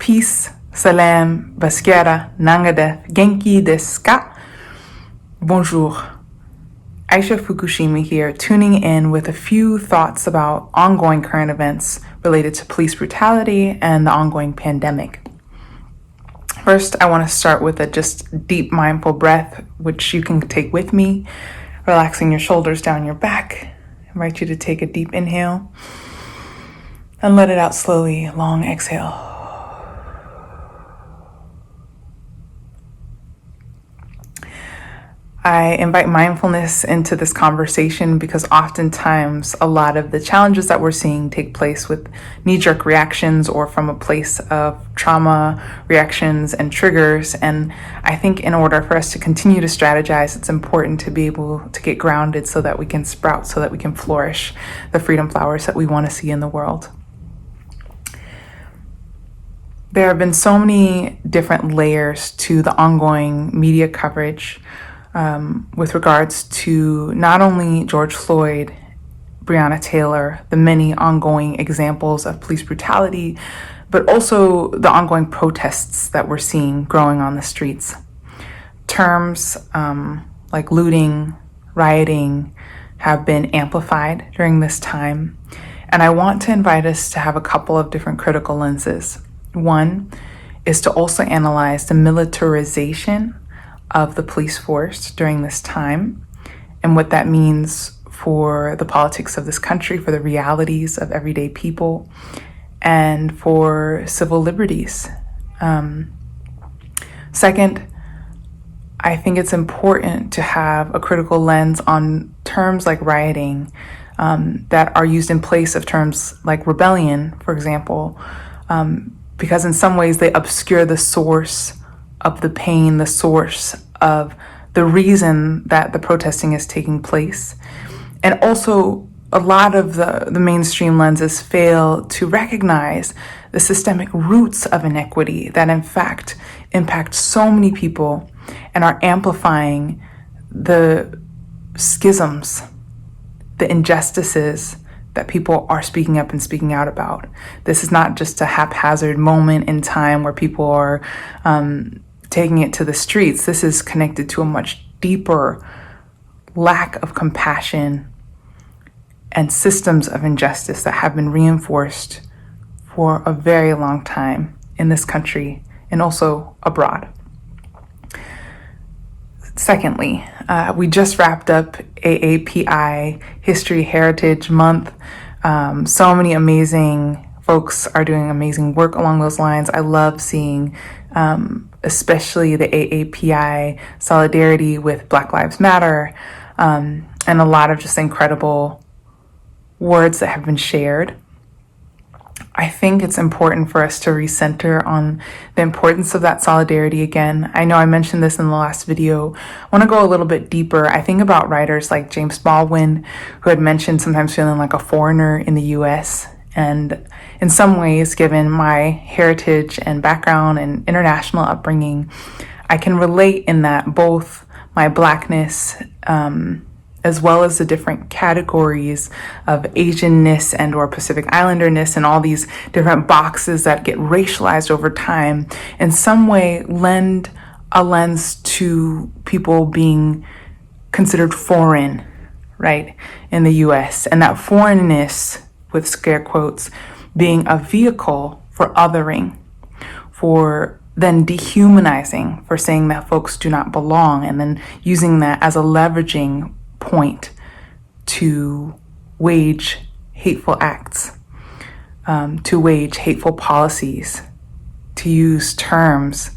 Peace, salam, basquiat, nangadeth, genki desu ka? Bonjour. Aisha Fukushima here, tuning in with a few thoughts about ongoing current events related to police brutality and the ongoing pandemic. First, I want to start with a just deep mindful breath, which you can take with me, relaxing your shoulders down your back. I invite you to take a deep inhale and let it out slowly, long exhale. I invite mindfulness into this conversation because oftentimes a lot of the challenges that we're seeing take place with knee-jerk reactions or from a place of trauma reactions and triggers. And I think in order for us to continue to strategize, it's important to be able to get grounded so that we can sprout, so that we can flourish the freedom flowers that we want to see in the world. There have been so many different layers to the ongoing media coverage with regards to not only George Floyd, Breonna Taylor, the many ongoing examples of police brutality, but also the ongoing protests that we're seeing growing on the streets. Terms like looting, rioting have been amplified during this time. And I want to invite us to have a couple of different critical lenses. One is to also analyze the militarization of the police force during this time and what that means for the politics of this country, for the realities of everyday people, and for civil liberties. Second, I think it's important to have a critical lens on terms like rioting that are used in place of terms like rebellion, for example, because in some ways they obscure the source of the pain, the source of the reason that the protesting is taking place. And also, a lot of the mainstream lenses fail to recognize the systemic roots of inequity that in fact impact so many people and are amplifying the schisms, the injustices that people are speaking up and speaking out about. This is not just a haphazard moment in time where people are taking it to the streets. This is connected to a much deeper lack of compassion and systems of injustice that have been reinforced for a very long time in this country and also abroad. Secondly, we just wrapped up AAPI History Heritage Month. So many amazing folks are doing amazing work along those lines. I love seeing especially the AAPI solidarity with Black Lives Matter, and a lot of just incredible words that have been shared. I think it's important for us to recenter on the importance of that solidarity again. I know I mentioned this in the last video. I want to go a little bit deeper. I think about writers like James Baldwin, who had mentioned sometimes feeling like a foreigner in the US. And in some ways, given my heritage and background and international upbringing, I can relate in that both my Blackness, as well as the different categories of Asianness and or Pacific Islanderness and all these different boxes that get racialized over time, in some way lend a lens to people being considered foreign, right, in the US. And that foreignness, with scare quotes, being a vehicle for othering, for then dehumanizing, for saying that folks do not belong, and then using that as a leveraging point to wage hateful acts, to wage hateful policies, to use terms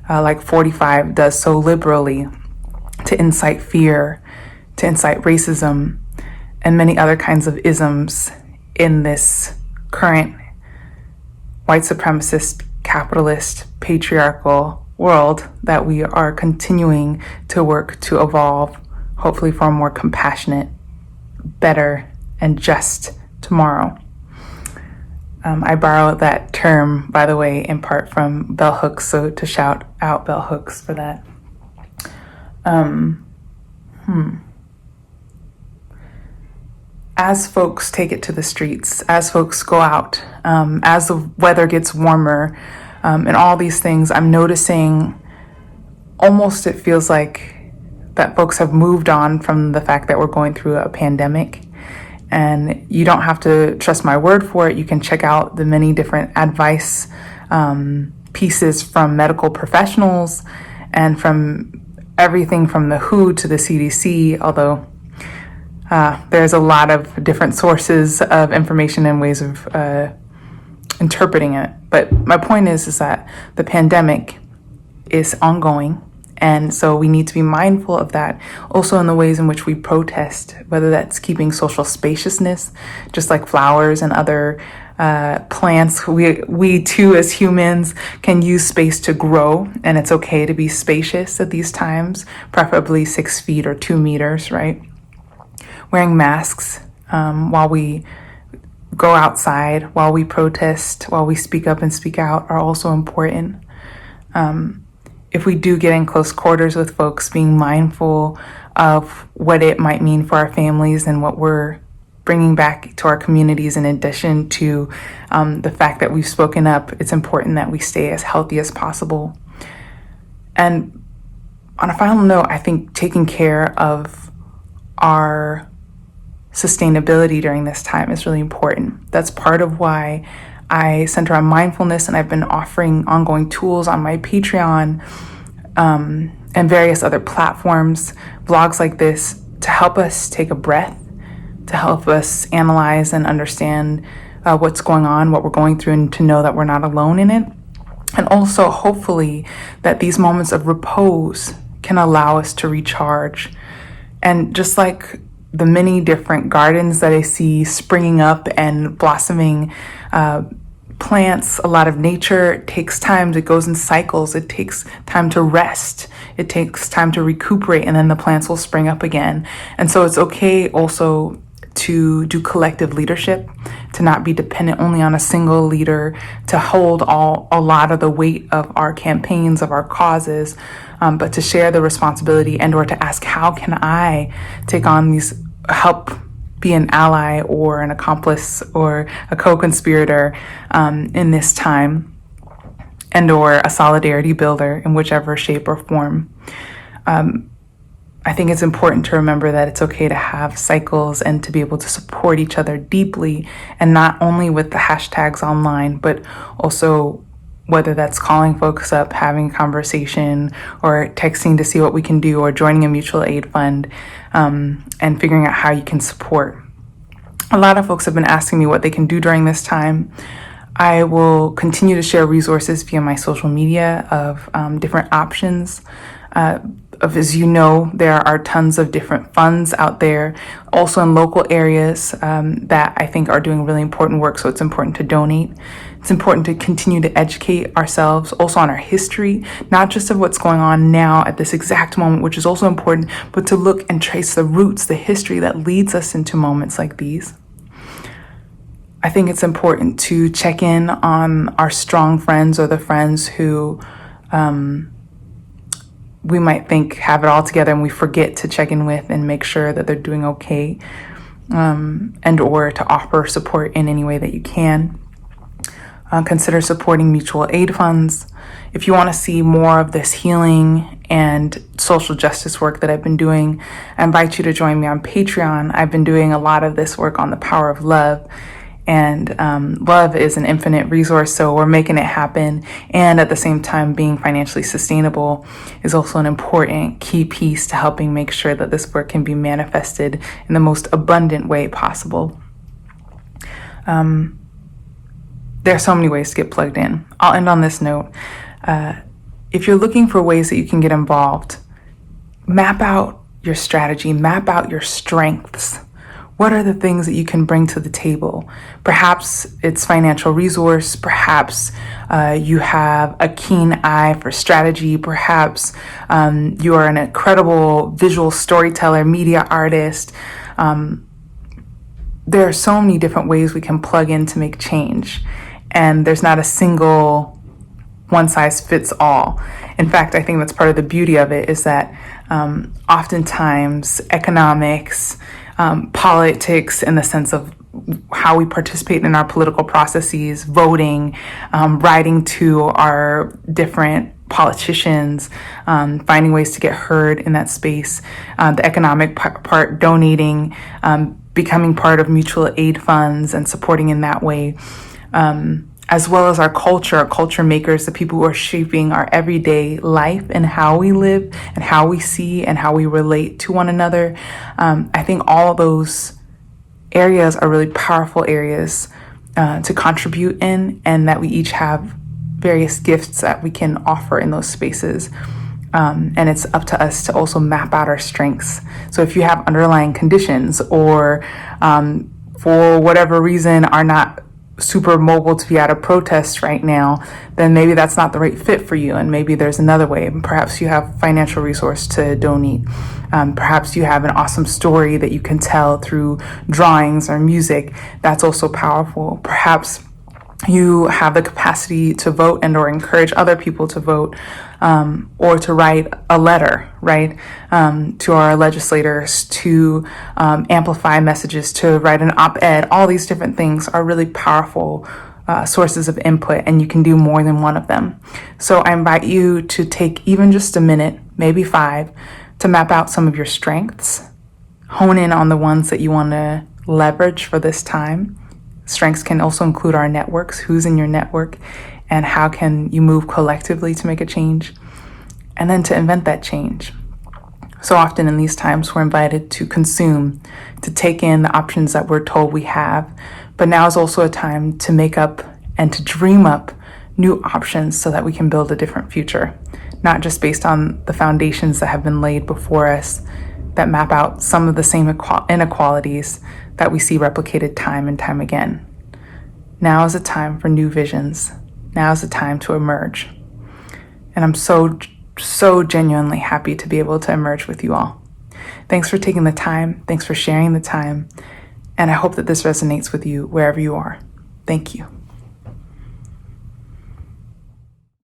like 45 does so liberally to incite fear, to incite racism, and many other kinds of isms in this current white supremacist, capitalist, patriarchal world that we are continuing to work to evolve, hopefully for a more compassionate, better, and just tomorrow. I borrow that term, by the way, in part from bell hooks, so to shout out bell hooks for that. As folks take it to the streets, as folks go out, as the weather gets warmer, and all these things, I'm noticing almost it feels like that folks have moved on from the fact that we're going through a pandemic. And you don't have to trust my word for it. You can check out the many different advice pieces from medical professionals and from everything from the WHO to the CDC, although there's a lot of different sources of information and ways of interpreting it. But my point is that the pandemic is ongoing. And so we need to be mindful of that. Also in the ways in which we protest, whether that's keeping social spaciousness, just like flowers and other plants. We too, as humans, can use space to grow. And it's okay to be spacious at these times, preferably 6 feet or 2 meters, right? Wearing masks while we go outside, while we protest, while we speak up and speak out are also important. If we do get in close quarters with folks, being mindful of what it might mean for our families and what we're bringing back to our communities, in addition to the fact that we've spoken up, it's important that we stay as healthy as possible. And on a final note, I think taking care of our sustainability during this time is really important. That's part of why I center on mindfulness, and I've been offering ongoing tools on my Patreon and various other platforms, vlogs like this, to help us take a breath, to help us analyze and understand what's going on, what we're going through, and to know that we're not alone in it. And also, hopefully, that these moments of repose can allow us to recharge. And just like the many different gardens that I see springing up and blossoming, plants, a lot of nature takes time. It goes in cycles. It takes time to rest. It takes time to recuperate, and then the plants will spring up again. And so it's okay also to do collective leadership, to not be dependent only on a single leader, to hold a lot of the weight of our campaigns, of our causes, but to share the responsibility and or to ask, how can I take on these, help be an ally or an accomplice or a co-conspirator in this time, and or a solidarity builder in whichever shape or form. I think it's important to remember that it's okay to have cycles and to be able to support each other deeply, and not only with the hashtags online, but also whether that's calling folks up, having a conversation, or texting to see what we can do, or joining a mutual aid fund, and figuring out how you can support. A lot of folks have been asking me what they can do during this time. I will continue to share resources via my social media of different options. As you know, there are tons of different funds out there, also in local areas that I think are doing really important work, so it's important to donate. It's important to continue to educate ourselves also on our history, not just of what's going on now at this exact moment, which is also important, but to look and trace the roots, the history that leads us into moments like these. I think it's important to check in on our strong friends, or the friends who we might think have it all together and we forget to check in with and make sure that they're doing okay, and or to offer support in any way that you can. Consider supporting mutual aid funds. If you want to see more of this healing and social justice work that I've been doing, I invite you to join me on Patreon. I've been doing a lot of this work on the power of love. And love is an infinite resource, so we're making it happen. And at the same time, being financially sustainable is also an important key piece to helping make sure that this work can be manifested in the most abundant way possible. There are so many ways to get plugged in. I'll end on this note. If you're looking for ways that you can get involved, map out your strategy, map out your strengths. What are the things that you can bring to the table? Perhaps it's financial resource. Perhaps you have a keen eye for strategy. Perhaps you are an incredible visual storyteller, media artist. There are so many different ways we can plug in to make change. And there's not a single one size fits all. In fact, I think that's part of the beauty of it, is that oftentimes economics, politics in the sense of how we participate in our political processes, voting, writing to our different politicians, finding ways to get heard in that space, the economic part, donating, becoming part of mutual aid funds and supporting in that way, as well as our culture makers, the people who are shaping our everyday life and how we live and how we see and how we relate to one another. I think all those areas are really powerful areas to contribute in, and that we each have various gifts that we can offer in those spaces. And it's up to us to also map out our strengths. So if you have underlying conditions or for whatever reason are not super mobile to be at a protest right now, then maybe that's not the right fit for you. And maybe there's another way. Perhaps you have financial resource to donate. Perhaps you have an awesome story that you can tell through drawings or music. That's also powerful. Perhaps you have the capacity to vote and or encourage other people to vote, or to write a letter, right, to our legislators, to amplify messages, to write an op-ed. All these different things are really powerful sources of input, and you can do more than one of them. So I invite you to take even just a minute, maybe 5, to map out some of your strengths, hone in on the ones that you want to leverage for this time. Strengths can also include our networks, who's in your network, and how can you move collectively to make a change, and then to invent that change. So often in these times, we're invited to consume, to take in the options that we're told we have, but now is also a time to make up and to dream up new options so that we can build a different future, not just based on the foundations that have been laid before us that map out some of the same inequalities that we see replicated time and time again. Now is a time for new visions. Now is the time to emerge. And I'm so genuinely happy to be able to emerge with you all. Thanks for taking the time. Thanks for sharing the time. And I hope that this resonates with you wherever you are. Thank you.